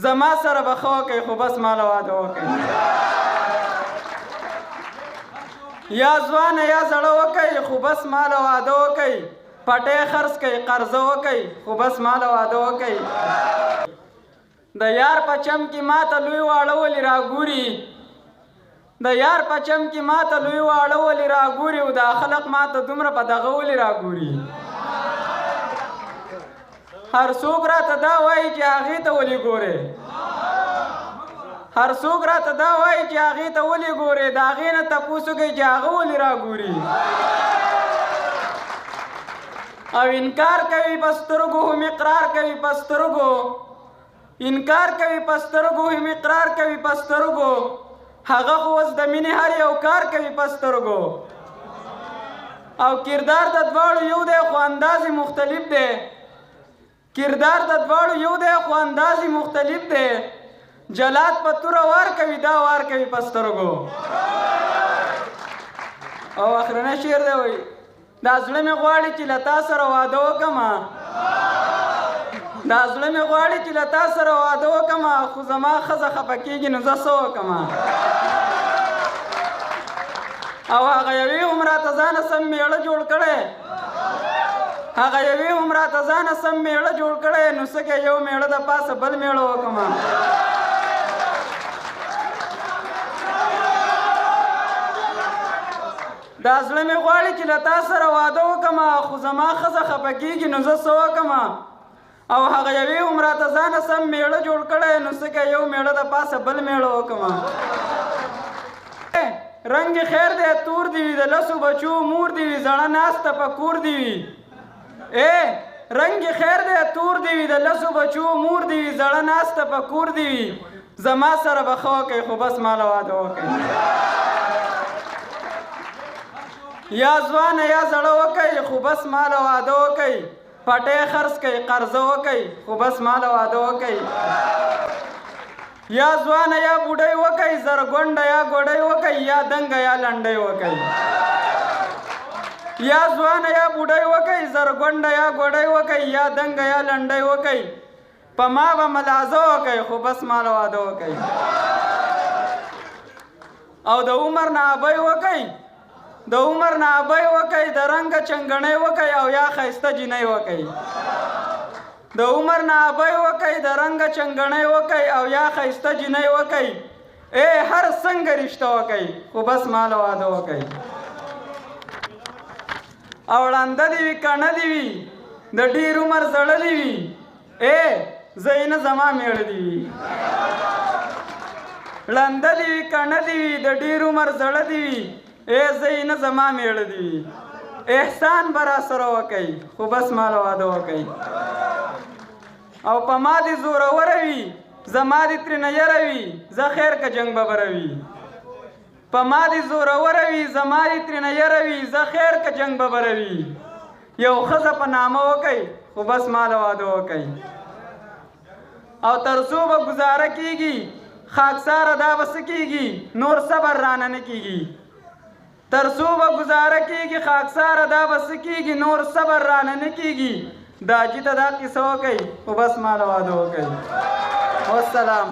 زما سره به ښه وکئ خو بس ماله واده وکئ. یا ځوانه یا زړه وکئ خو بس ماله واده وکئ. پټی خرڅ کئ قرضه وکئ خو بس ماله واده وکئ. د یار په چم کې ماته لوی واړه ولې راګوري، د یار په چم کې ماته لوی واړه ولې راګوري، او دا خلق ماته دومره په دغه ولې راګوري. هر څوک راته دا وایي چې هغې ته ولې ګورې، هر څوک راته دا وایي چې هغې ته ولې ګورې، د هغې نه تپوس وکئ چې هغه ولې راګوري. او انکار کوي په سترګو هم اقرار کوي په سترګو، انکار کوي په سترګو هم اقرار کوي په سترګو، هغه خو اوس د مینې هر یو کار کوي په سترګو. او کردار د دواړو یو دی خو انداز مختلف دی، کردار د دواړو یو دی خو انداز مختلف دی. جلاد په توره وار کوي دا وار کوي په سترګو. او اخرنی شعر دی وایي دا زړه مې غواړي چې له تا سره واده وکړمه، دا زړه مې غواړي چې له تا سره واده وکړمه، خو زما ښځه خفه کېږي نو زه څه وکړمه. او هغه یوې هم راته ځانه سم میړه جوړ کړی، هغه یوې هم راته ځانه سم میړه جوړ کړی، نو څه کې یو میړه د پاسه بل میړه وکړمه. دا زړه مې غواړي چې له تا سره واده وکړمه، خو زما ښځه خفه کېږي نو زه څه وکړمه. او هغه یوې هم راته ځانه سم میړه جوړ کړی، نو څه کې یو میړه د پاسه بل میړه وکړمه. رنګ خیر دی تور دی وي، د لسو بچو مور دی وي، زړه ناسته په کور دی وي. رنګ خیر دی تور دی وي، د لسو بچو مور دی وي، زړه ناسته په کور دی وي. زما سره به ښه وکئ خو بس ماله واده وکئ. یا ځوانه یا زړه وکئ خو بس ماله واده وکئ. پټی خرڅ کئ قرضه وکئ خو بس ماله واده وکئ. یا ځوانه یا بوډۍ وکئ، زرګونډه یا ګوډۍ وکئ، یا دنګه یا لنډۍ وکئ. یا ځوانه یا بوډۍ وکئ، زرګونډه یا ګوډۍ وکئ، یا دنګه یا لنډۍ وکئ. په ما به ملازه وکئ خو بس ماله واده وکئ. او د عمر نه ابۍ وکئ، د عمر نه ابۍ وکئ، د رنګه چنګڼۍ وکئ، او یا ښایسته جینۍ وکئ. د عمر نه ابۍ وکئ، د رنګه چنګڼۍ وکئ، او یا ښایسته جینۍ وکئ. هر څنګه رشته وکئ خو بس ماله واده وکئ. او ړنده دې وي کڼه دې وي، د ډېر عمر زړه دې وي، زه یې نه زما میړه دې وي. ړنده دې وي کڼه دې وي، د ډېر عمر زړه دې وي، زه یې نه زما میړه دې وي. احسان به را سره وکئ خو بس ماله واده وکئ. او په ما دې زوروره وي، زما دې ترېنه یره وي، زه خیر که جنګ به بره وي. په ما دې زوروره وي، زما دې ترېنه یره وي، زه خیر که جنګ به بره وي. یو ښځه په نامه وکئ خو بس ماله واده وکئ. او تر څو به ګزاره کېږي خاکساره دا به څه کېږي، نور صبر رانه نه کېږي. تر څو به ګزاره کېږي خاکساره دا به څه کېږي، نور صبر رانه نه کېږي. دا جي ته دا قصه وکئ خو بس ماله واده وکئ. والسلام.